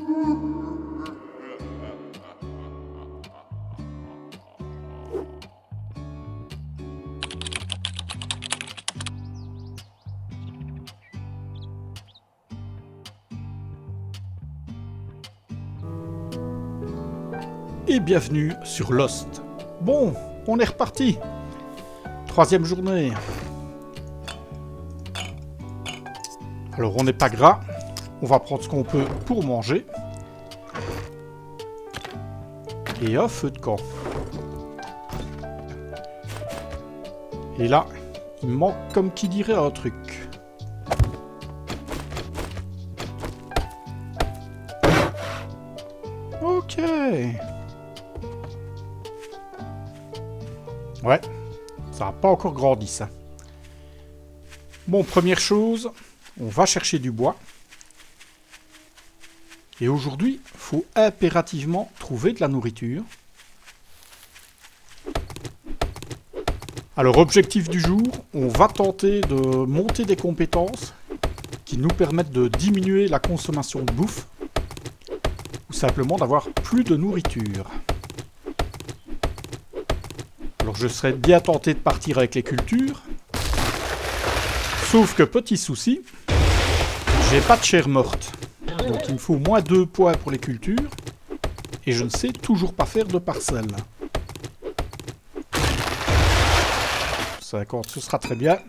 Et bienvenue sur Lost. Bon, on est reparti. 3e journée. Alors on n'est pas gras. On va prendre ce qu'on peut pour manger. Et un feu de camp. Et là, il me manque comme qui dirait un truc. Ok. Ouais, ça n'a pas encore grandi ça. Bon, première chose, on va chercher du bois. Et aujourd'hui, il faut impérativement trouver de la nourriture. Alors, objectif du jour, on va tenter de monter des compétences qui nous permettent de diminuer la consommation de bouffe ou simplement d'avoir plus de nourriture. Alors je serais bien tenté de partir avec les cultures. Sauf que petit souci, j'ai pas de chair morte. Donc il me faut au moins 2 points pour les cultures. Et je ne sais toujours pas faire de parcelles. 50, ce sera très bien.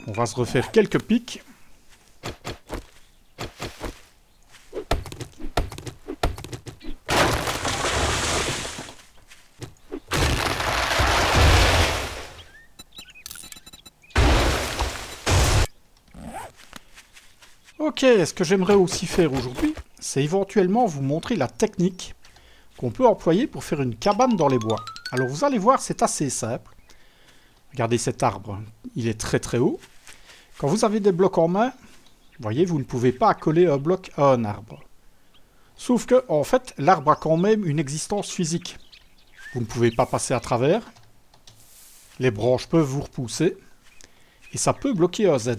On va se refaire quelques pics. Ok, ce que j'aimerais aussi faire aujourd'hui, c'est éventuellement vous montrer la technique qu'on peut employer pour faire une cabane dans les bois. Alors vous allez voir, c'est assez simple. Regardez cet arbre, il est très très haut. Quand vous avez des blocs en main, vous voyez, vous ne pouvez pas accoler un bloc à un arbre. Sauf que, en fait, l'arbre a quand même une existence physique. Vous ne pouvez pas passer à travers. Les branches peuvent vous repousser. Et ça peut bloquer un Z.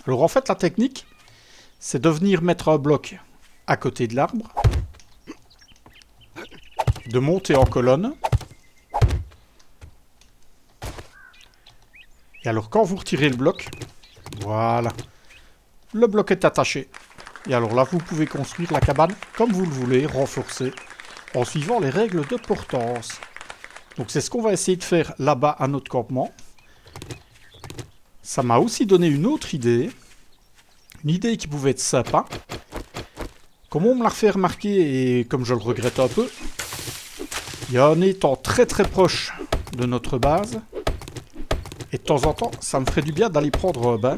Alors en fait, la technique, c'est de venir mettre un bloc à côté de l'arbre, de monter en colonne. Et alors quand vous retirez le bloc, voilà, le bloc est attaché. Et alors là, vous pouvez construire la cabane comme vous le voulez, renforcer, en suivant les règles de portance. Donc c'est ce qu'on va essayer de faire là-bas à notre campement. Ça m'a aussi donné une autre idée. Une idée qui pouvait être sympa. Comme on me l'a fait remarquer et comme je le regrette un peu, il y a un étang très très proche de notre base. Et de temps en temps, ça me ferait du bien d'aller prendre un bain.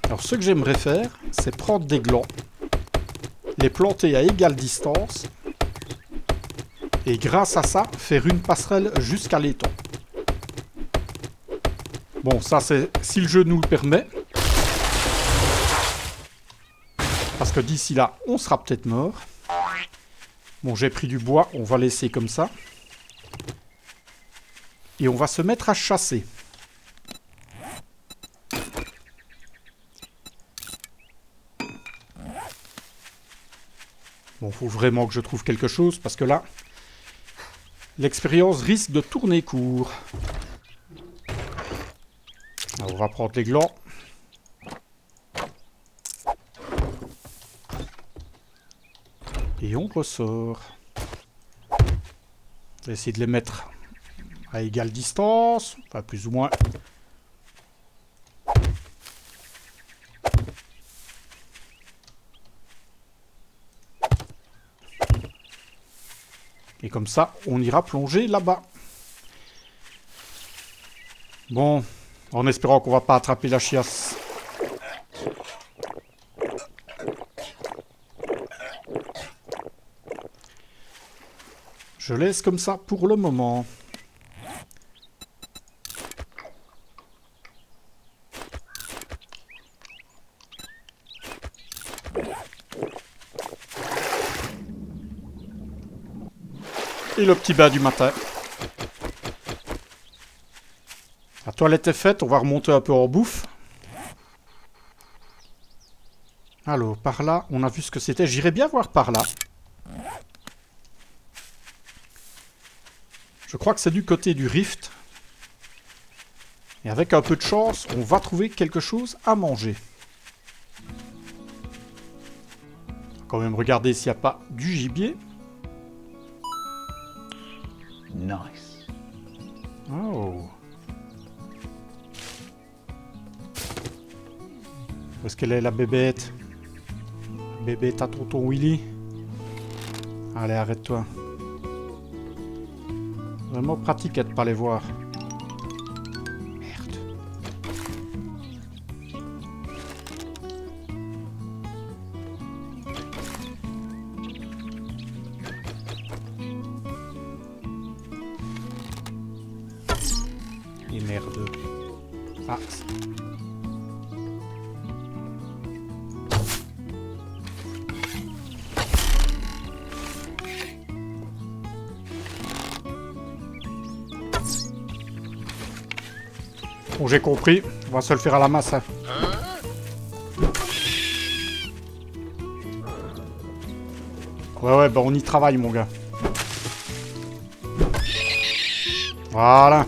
Alors ce que j'aimerais faire, c'est prendre des glands, les planter à égale distance, et grâce à ça, faire une passerelle jusqu'à l'étang. Bon, ça c'est si le jeu nous le permet. Parce que d'ici là, on sera peut-être mort. Bon, j'ai pris du bois, on va laisser comme ça. Et on va se mettre à chasser. Bon, faut vraiment que je trouve quelque chose, parce que là, l'expérience risque de tourner court. Alors, on va prendre les glands. Et on ressort. On va essayer de les mettre à égale distance, enfin plus ou moins. Et comme ça, on ira plonger là-bas. Bon, en espérant qu'on va pas attraper la chiasse. Je laisse comme ça pour le moment. Et le petit bain du matin. La toilette est faite, on va remonter un peu en bouffe. Alors, par là, on a vu ce que c'était. J'irais bien voir par là. Je crois que c'est du côté du rift. Et avec un peu de chance, on va trouver quelque chose à manger. On va quand même regarder s'il n'y a pas du gibier. Nice. Oh. Où est-ce qu'elle est, la bébête? Bébête à tonton Willy. Allez, arrête-toi. Vraiment pratique de pas les voir. Merde. Et merde. Ah. Bon, j'ai compris. On va se le faire à la masse. Hein. Ouais, bah on y travaille, mon gars. Voilà.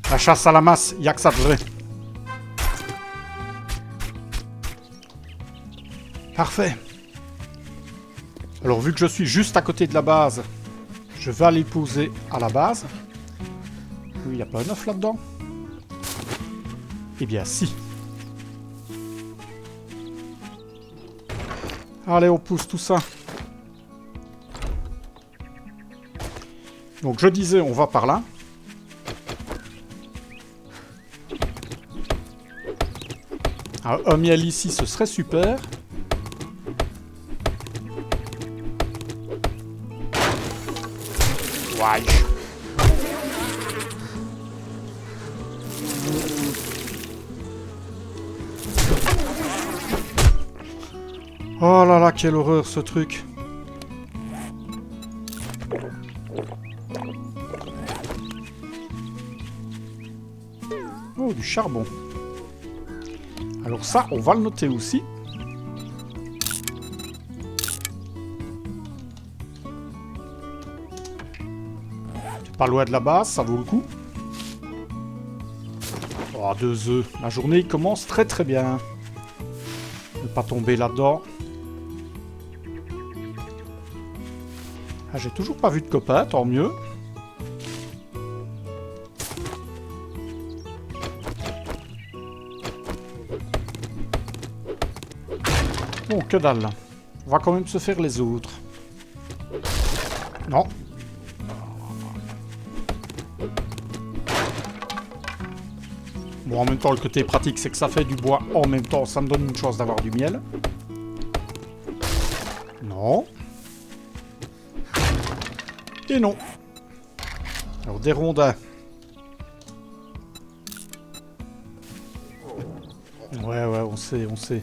La chasse à la masse, y'a que ça de vrai. Parfait. Alors, vu que je suis juste à côté de la base, je vais aller poser à la base. Oui, il n'y a pas un œuf là-dedans? Eh bien, si. Allez, on pousse tout ça. Donc, je disais, on va par là. Un miel ici, ce serait super. Ouais. Oh là là, quelle horreur ce truc. Oh, du charbon. Alors ça, on va le noter aussi. C'est pas loin de la base, ça vaut le coup. Oh, 2 œufs. La journée commence très très bien. Ne pas tomber là-dedans. Ah, j'ai toujours pas vu de copain, tant mieux. Bon, que dalle. On va quand même se faire les autres. Non. Bon, en même temps, le côté pratique, c'est que ça fait du bois. En même temps, ça me donne une chance d'avoir du miel. Non. Et non. Alors, des rondins. Ouais, on sait, on sait.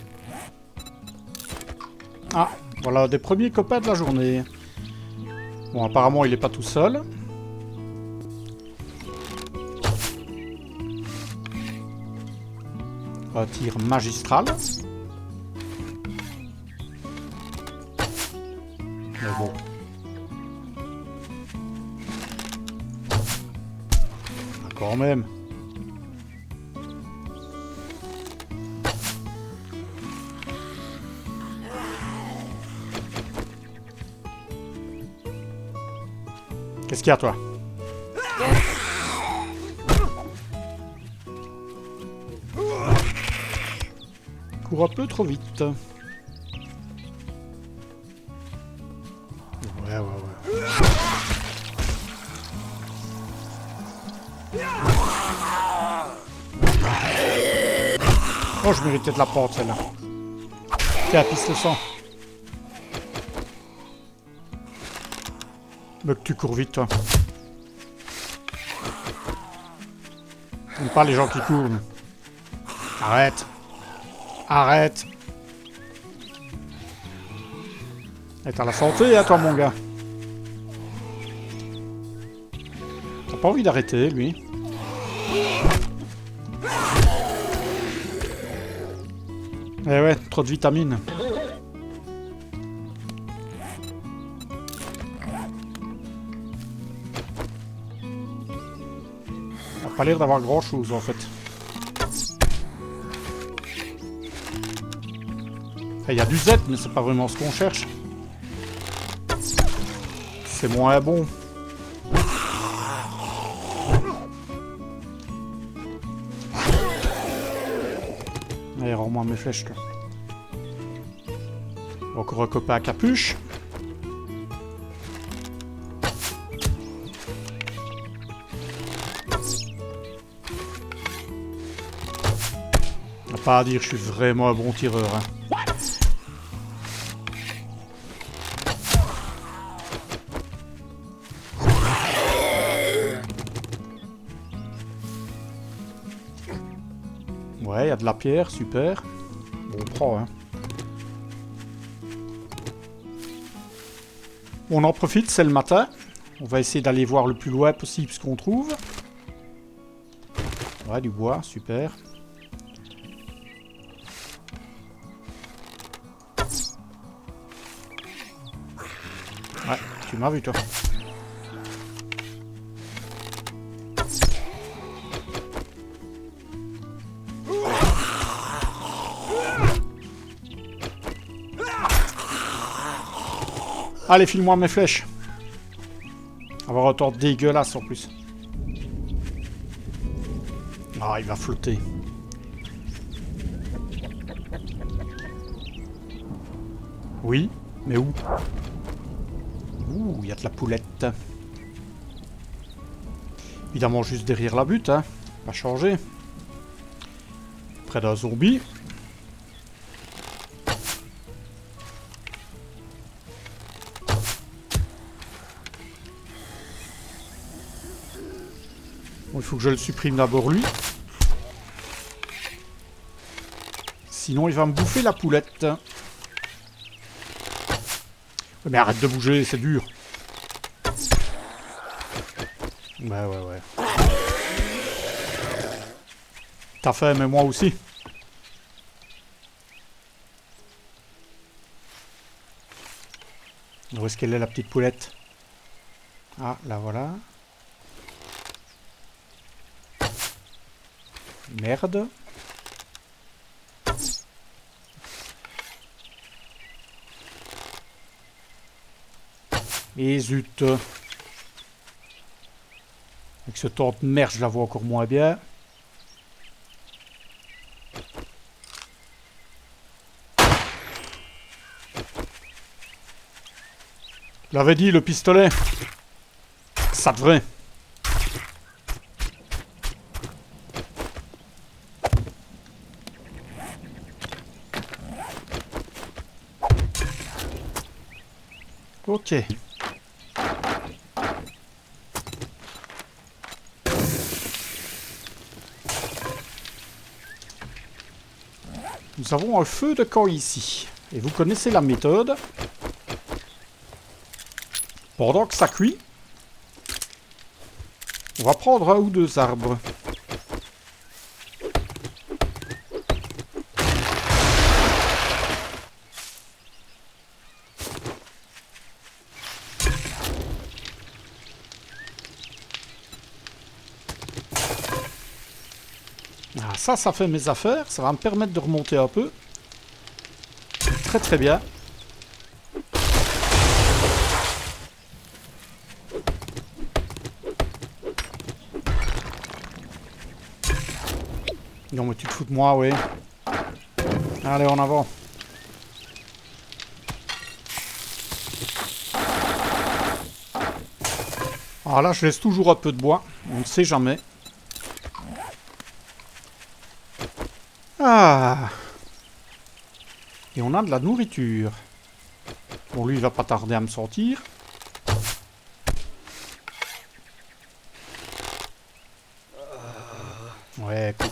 Ah, voilà, des premiers copains de la journée. Bon, apparemment, il est pas tout seul. Un tir magistral. Mais bon. Quand même. Qu'est-ce qu'il y a, toi? Cours un peu trop vite. Ouais. Oh, je méritais de la prendre, celle-là. Tiens, pisse le sang. Mais que tu cours vite, toi. J'aime pas les gens qui courent. Mais... Arrête. Arrête. Et t'as la santé, hein, toi, mon gars. T'as pas envie d'arrêter, lui. Eh ouais, trop de vitamines. Ça a pas l'air d'avoir grand chose en fait. Il y a du Z, mais c'est pas vraiment ce qu'on cherche. C'est moins bon. Allez, rends-moi mes flèches là. Encore un copain à capuche. Pas à dire, je suis vraiment un bon tireur. Hein. Ouais, il y a de la pierre, super. Bon, on prend, hein. On en profite, c'est le matin. On va essayer d'aller voir le plus loin possible ce qu'on trouve. Ouais, du bois, super. Ouais, tu m'as vu, toi. Allez, file-moi mes flèches. Avoir un temps dégueulasse en plus. Ah, il va flotter. Oui, mais où? Ouh, il y a de la poulette. Évidemment, juste derrière la butte, hein. Pas changé. Près d'un zombie. Bon, il faut que je le supprime d'abord lui. Sinon, il va me bouffer la poulette. Mais arrête de bouger, c'est dur. Ouais. T'as faim, mais moi aussi. Où est-ce qu'elle est, la petite poulette? Ah, là voilà. Merde. Et zut. Avec ce temps de merde, je la vois encore moins bien. Je l'avais dit, le pistolet. Ça devrait. Ok. Nous avons un feu de camp ici. Et vous connaissez la méthode. Pendant que ça cuit, on va prendre un ou deux arbres. Ah, ça fait mes affaires. Ça va me permettre de remonter un peu. Très très bien. Non mais tu te fous de moi, oui. Allez, en avant. Alors là, je laisse toujours un peu de bois. On ne sait jamais. Ah. Et on a de la nourriture. Bon, lui, il va pas tarder à me sortir. Ouais, cool.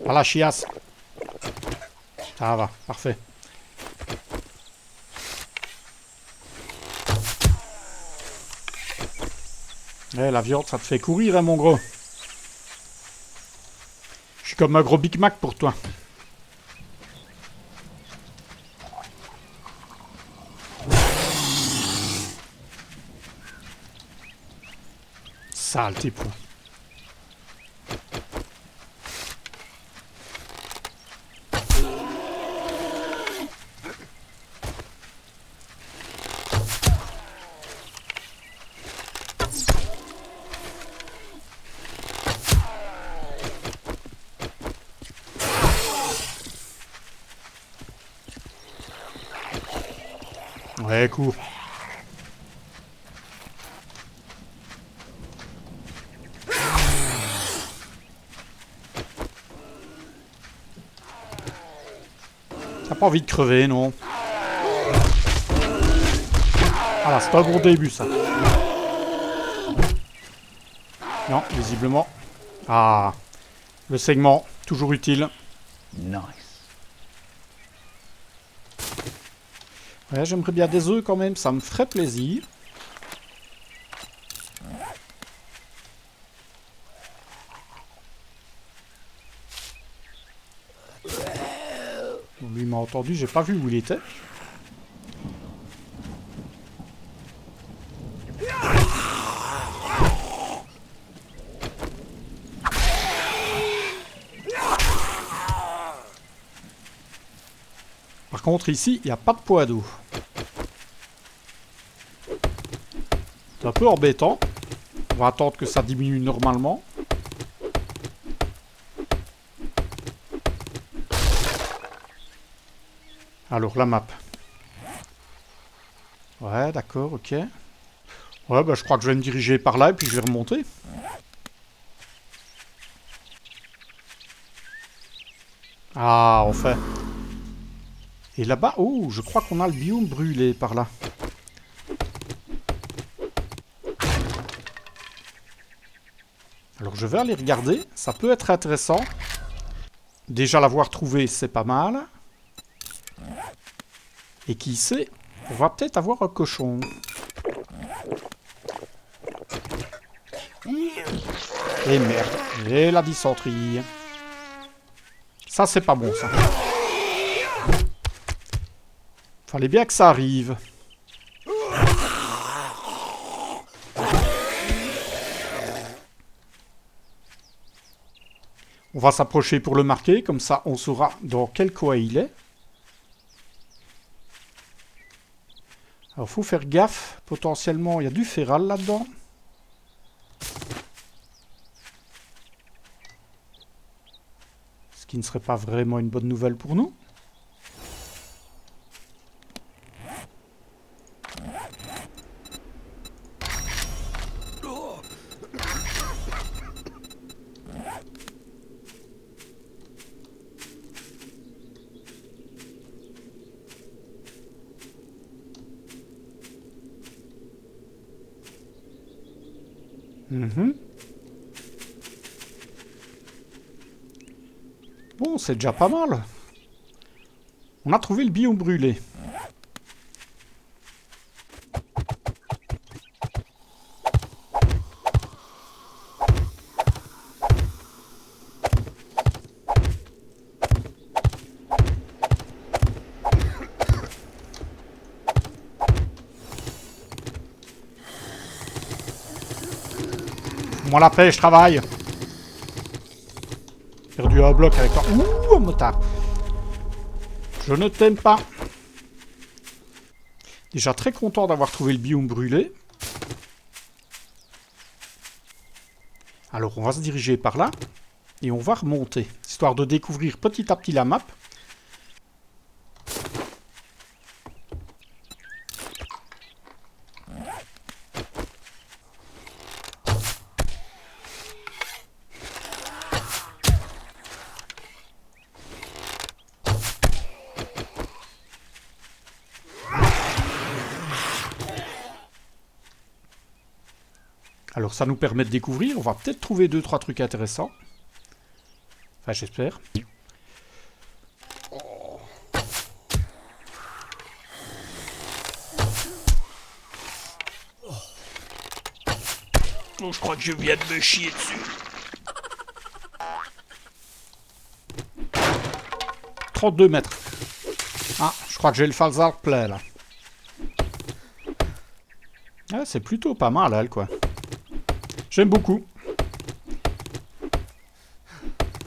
Pas la chiasse. Ça va, parfait. Eh, la viande, ça te fait courir, hein, mon gros. comme un gros Big Mac pour toi. Sale tes poux. Ouais, cours. T'as pas envie de crever, non? Voilà, c'est un bon début, ça. Non, visiblement. Ah, le segment, toujours utile. Nice. Ouais, j'aimerais bien des œufs quand même, ça me ferait plaisir. Bon, lui m'a entendu, j'ai pas vu où il était. Par contre, ici, il n'y a pas de poids d'eau. C'est un peu embêtant. On va attendre que ça diminue normalement. Alors, la map. Ouais, d'accord, ok. Ouais, bah je crois que je vais me diriger par là et puis je vais remonter. Ah, enfin. Et là-bas, oh, je crois qu'on a le biome brûlé par là. Alors je vais aller regarder, ça peut être intéressant. Déjà l'avoir trouvé, c'est pas mal. Et qui sait, on va peut-être avoir un cochon. Et merde, et la dysenterie. Ça c'est pas bon ça. Fallait bien que ça arrive. On va s'approcher pour le marquer, comme ça on saura dans quel coin il est. Alors faut faire gaffe, potentiellement il y a du féral là-dedans. Ce qui ne serait pas vraiment une bonne nouvelle pour nous. Bon, c'est déjà pas mal. On a trouvé le biome brûlé. Moi la paix, je travaille. Perdu un bloc avec toi. Ouh, un motard. Je ne t'aime pas. Déjà très content d'avoir trouvé le biome brûlé. Alors on va se diriger par là. Et on va remonter. Histoire de découvrir petit à petit la map. Alors ça nous permet de découvrir. On va peut-être trouver 2-3 trucs intéressants. Enfin j'espère. Oh, je crois que je viens de me chier dessus. 32 mètres. Ah, je crois que j'ai le falzar plein, là. Ah, c'est plutôt pas mal, elle, quoi. J'aime beaucoup.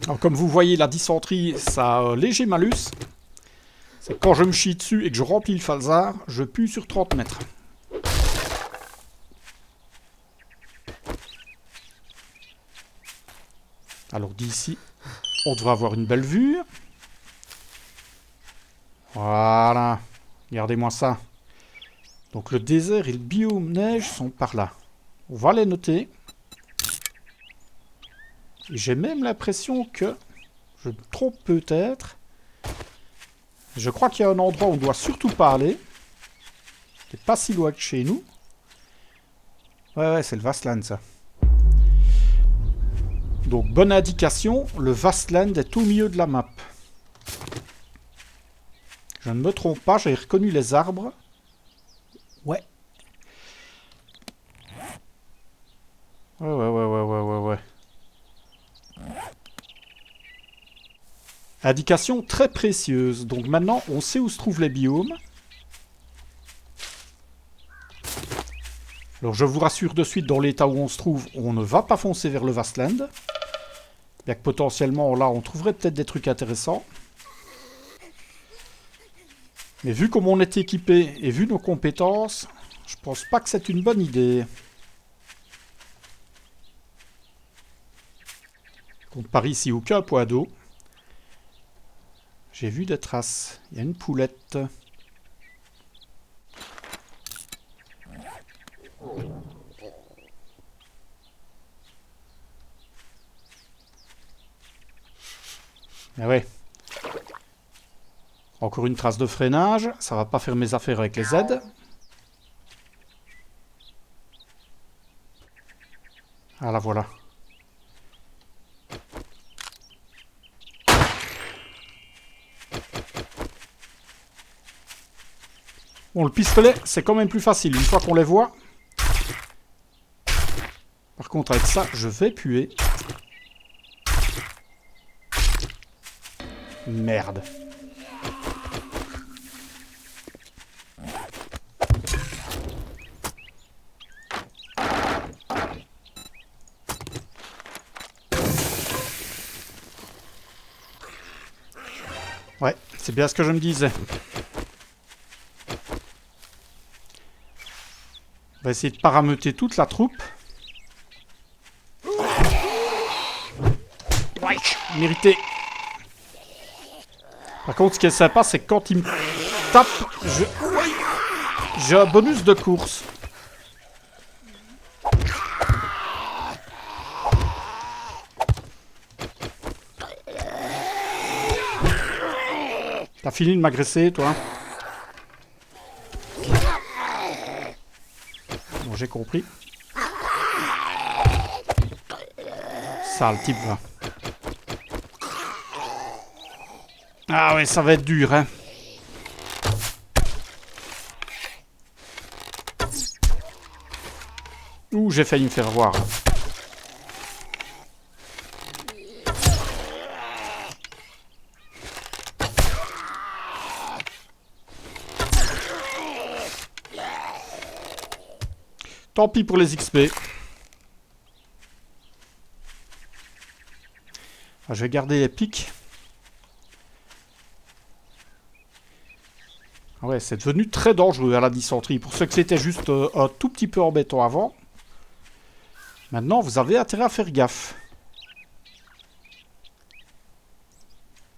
Alors, comme vous voyez, la dysenterie, ça a un léger malus. C'est que quand je me chie dessus et que je remplis le falzar, je pue sur 30 mètres. Alors, d'ici, on devrait avoir une belle vue. Voilà. Regardez-moi ça. Donc, le désert et le biome neige sont par là. On va les noter. J'ai même l'impression que... Je me trompe peut-être. Je crois qu'il y a un endroit où on doit surtout pas aller. C'est pas si loin que chez nous. Ouais, c'est le Vastland, ça. Donc, bonne indication, le Vastland est au milieu de la map. Je ne me trompe pas, j'ai reconnu les arbres. Ouais. Ouais. Indication très précieuse. Donc maintenant, on sait où se trouvent les biomes. Alors je vous rassure de suite, dans l'état où on se trouve, on ne va pas foncer vers le Vastland. Bien que potentiellement, là, on trouverait peut-être des trucs intéressants. Mais vu comme on est équipé et vu nos compétences, je pense pas que c'est une bonne idée. Donc par ici, aucun point d'eau. J'ai vu des traces. Il y a une poulette. Ah ouais. Encore une trace de freinage. Ça va pas faire mes affaires avec les aides. Ah la voilà. Bon, le pistolet, c'est quand même plus facile une fois qu'on les voit. Par contre, avec ça, je vais puer. Merde. Ouais, c'est bien ce que je me disais. On va essayer de parameuter toute la troupe. Ouais, mérité. Par contre, ce qui est sympa, c'est que quand il me tape, j'ai un bonus de course. T'as fini de m'agresser, toi? Bon, j'ai compris. Ça, le type, va. Ah ouais, ça va être dur, hein. Ouh, j'ai failli me faire voir. Tant pis pour les XP. Ah, je vais garder les pics. Ah ouais, c'est devenu très dangereux à la dysenterie. Pour ceux que c'était juste un tout petit peu embêtant avant. Maintenant, vous avez intérêt à faire gaffe.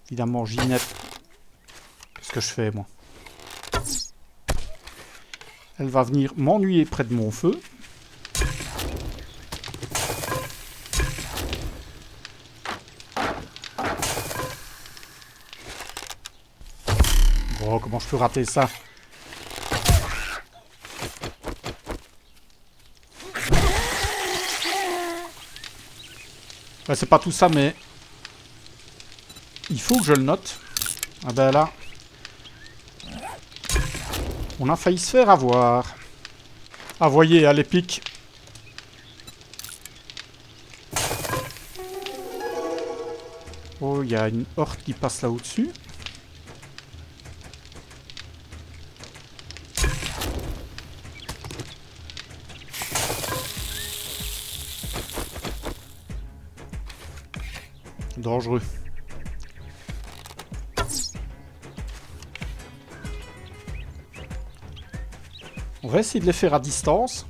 Évidemment, Ginette. Qu'est-ce que je fais, moi? Elle va venir m'ennuyer près de mon feu. Oh, comment je peux rater ça? Ouais, c'est pas tout ça, mais... il faut que je le note. Ah ben là... on a failli se faire avoir. Ah, voyez, à l'épique. Oh, il y a une horde qui passe là au-dessus. dangereux. On va essayer de les faire à distance.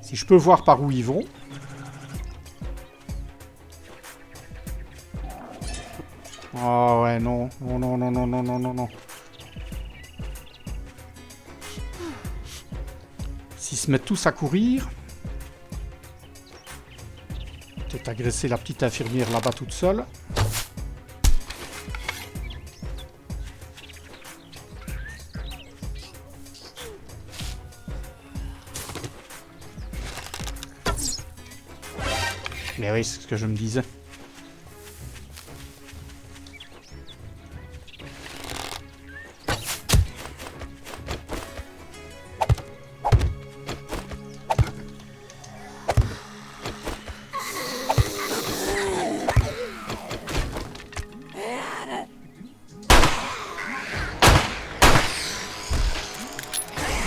Si je peux voir par où ils vont. Oh ouais, non. Non, non, non, non, non, non, non, non. S'ils se mettent tous à courir... Peut-être agresser la petite infirmière là-bas toute seule. Mais oui, c'est ce que je me disais.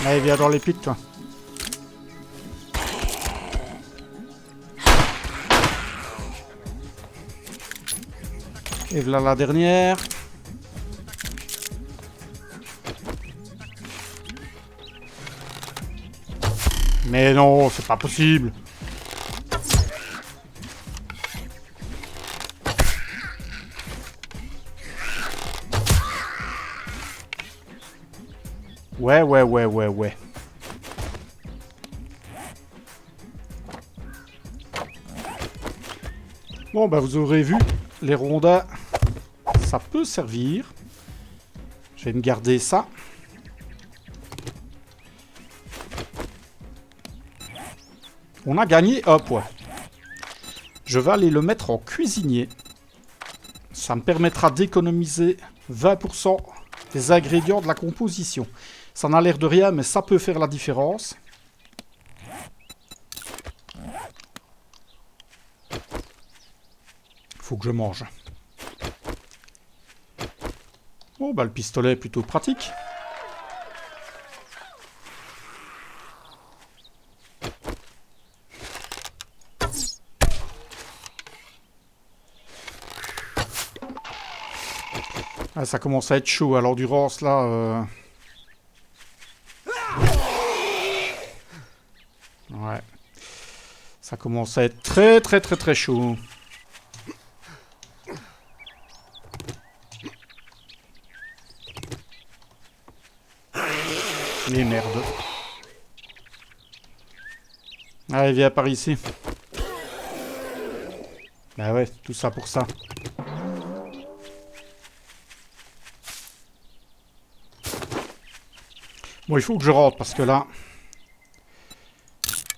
Allez, viens dans les pics, toi. Et voilà la dernière. Mais non, c'est pas possible. Ouais, ouais, ouais, ouais, ouais. Bon, bah vous aurez vu, les rondins, ça peut servir. Je vais me garder ça. On a gagné, hop, ouais. Je vais aller le mettre en cuisinier. Ça me permettra d'économiser 20% des ingrédients de la composition. Ça n'a l'air de rien, mais ça peut faire la différence. Faut que je mange. Bon, bah le pistolet est plutôt pratique. Ah, ça commence à être chaud à l'endurance, là. Ouais. Ça commence à être très, très, très, très chaud. Mais merde. Allez, viens par ici. Bah ouais, tout ça pour ça. Bon, il faut que je rentre parce que là...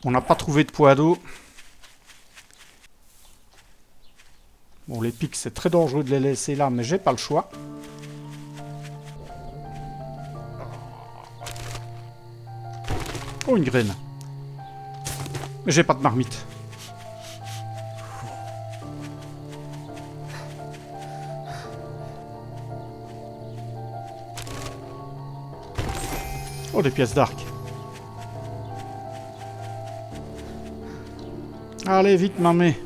On n'a pas trouvé de poids d'eau. Bon, les pics, c'est très dangereux de les laisser là, mais j'ai pas le choix. Oh, une graine. Mais j'ai pas de marmite. Oh, des pièces d'arc. Allez, vite, mamé.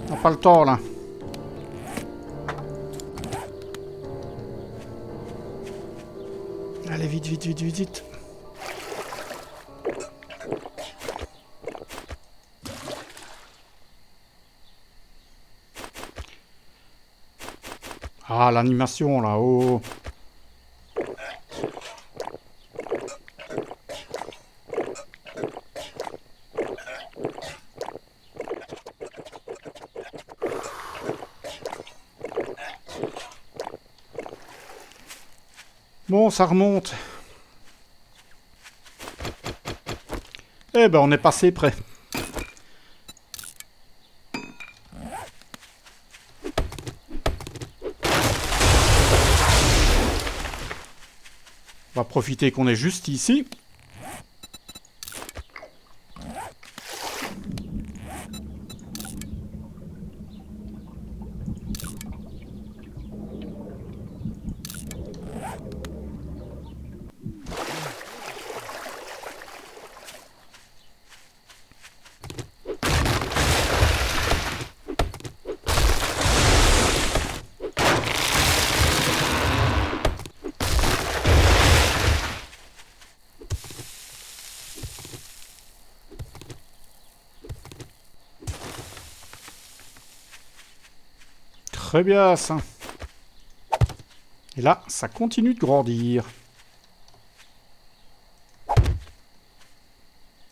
On n'a pas le temps, là. Allez, vite, vite, vite, vite, vite. Ah, l'animation, là, oh. Bon, ça remonte. Eh ben, on est passé près. On va profiter qu'on est juste ici. Très bien, ça. Et là, ça continue de grandir.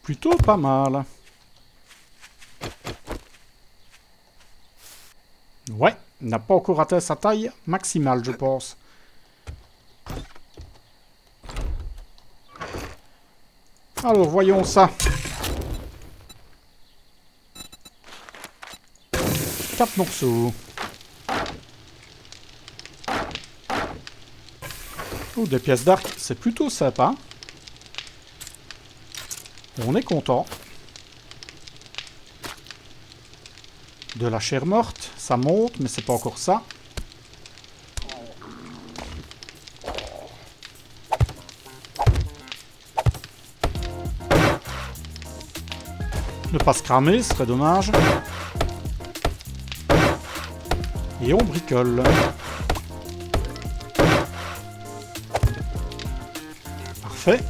Plutôt pas mal. Ouais, il n'a pas encore atteint sa taille maximale, je pense. Alors, voyons ça. 4 morceaux. Oh, des pièces d'arc, c'est plutôt sympa. On est content. De la chair morte, ça monte, mais c'est pas encore ça. Ne pas se cramer, ce serait dommage. Et on bricole. Parfait.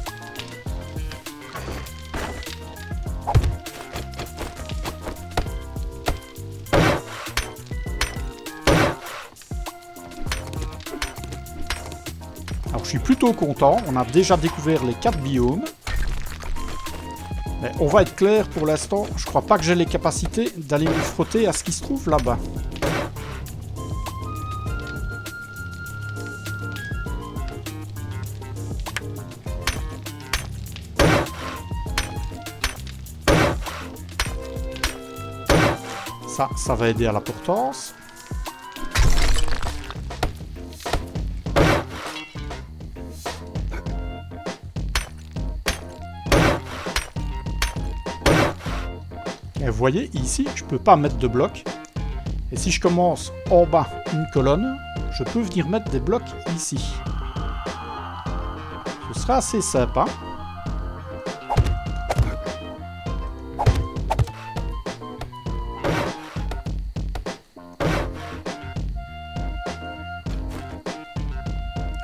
Alors je suis plutôt content, on a déjà découvert les 4 biomes. Mais on va être clair pour l'instant, je crois pas que j'ai les capacités d'aller me frotter à ce qui se trouve là-bas. Ça va aider à la portance. Et vous voyez, ici, je peux pas mettre de blocs. Et si je commence en bas une colonne, je peux venir mettre des blocs ici. Ce sera assez sympa.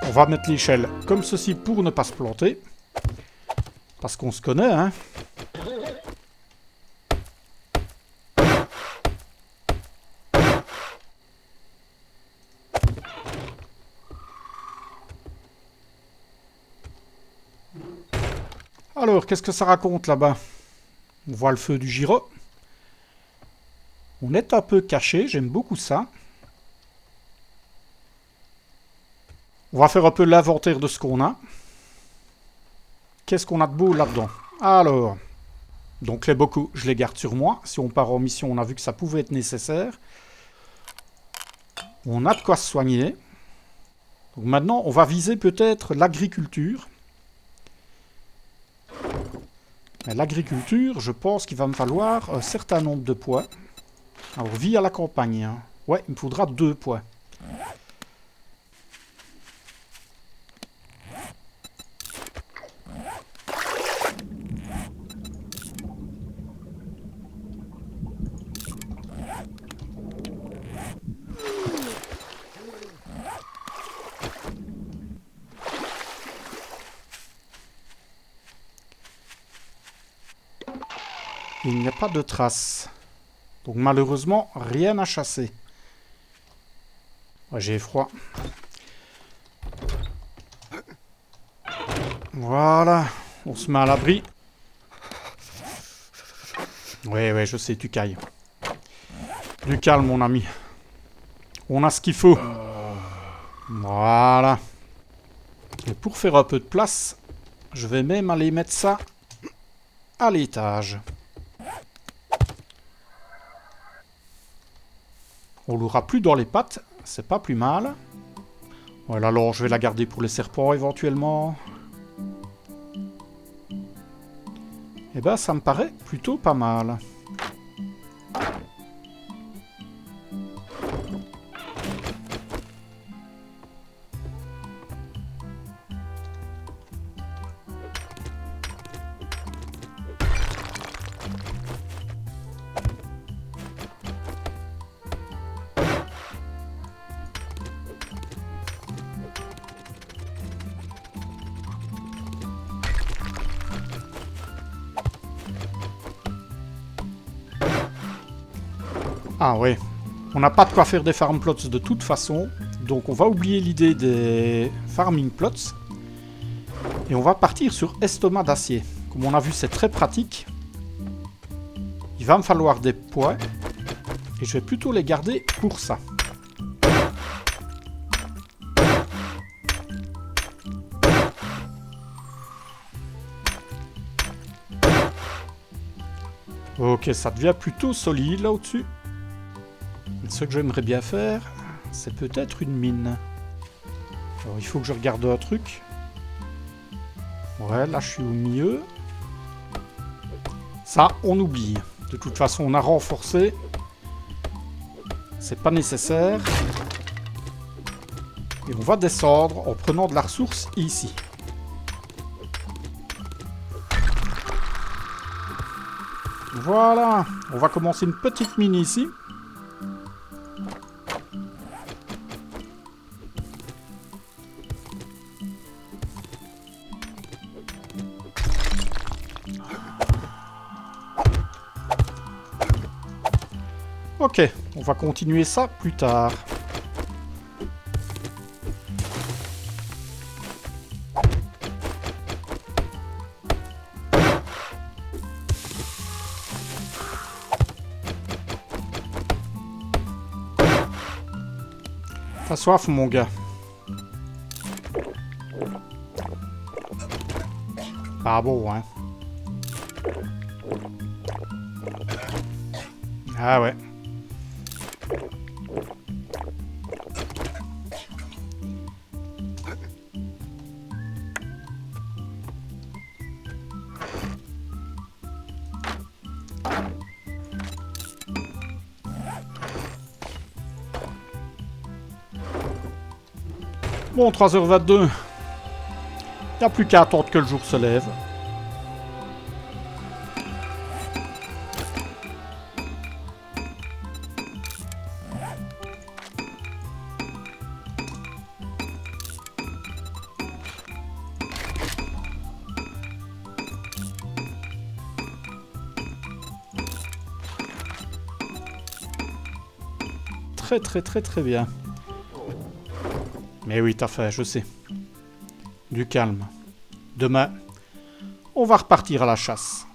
On va mettre l'échelle comme ceci pour ne pas se planter. Parce qu'on se connaît, hein. Alors, qu'est-ce que ça raconte là-bas? On voit le feu du gyro. On est un peu caché, j'aime beaucoup ça. On va faire un peu l'inventaire de ce qu'on a. Qu'est-ce qu'on a de beau là-dedans? Alors, donc les bocaux, je les garde sur moi. Si on part en mission, on a vu que ça pouvait être nécessaire. On a de quoi se soigner. Donc maintenant, on va viser peut-être l'agriculture. L'agriculture, je pense qu'il va me falloir un certain nombre de poids. Alors, vie à la campagne. Hein. Ouais, il me faudra 2 poids. Il n'y a pas de traces. Donc malheureusement, rien à chasser. Ouais, j'ai froid. Voilà, on se met à l'abri. Ouais, je sais, tu cailles. Du calme, mon ami. On a ce qu'il faut. Voilà. Et pour faire un peu de place, je vais même aller mettre ça à l'étage. On l'aura plus dans les pattes, c'est pas plus mal. Voilà, alors je vais la garder pour les serpents éventuellement. Eh ben, ça me paraît plutôt pas mal. Ah ouais, On n'a pas de quoi faire des farm plots de toute façon. Donc on va oublier l'idée des farming plots. Et on va partir sur estomac d'acier. Comme on a vu, c'est très pratique. Il va me falloir des pois. Et je vais plutôt les garder pour ça. Ok, ça devient plutôt solide là au-dessus. Ce que j'aimerais bien faire, c'est peut-être une mine. Alors il faut que je regarde un truc. Ouais, là je suis au milieu. Ça, on oublie. De toute façon, on a renforcé. C'est pas nécessaire. Et on va descendre en prenant de la ressource ici. Voilà. On va commencer une petite mine ici. Ok, on va continuer ça plus tard. T'as soif, mon gars? Pas bon, hein? Ah ouais. Bon, 3h22. Il n'y a plus qu'à attendre que le jour se lève. Très bien. Mais oui, t'as fait, je sais. Du calme. Demain, on va repartir à la chasse.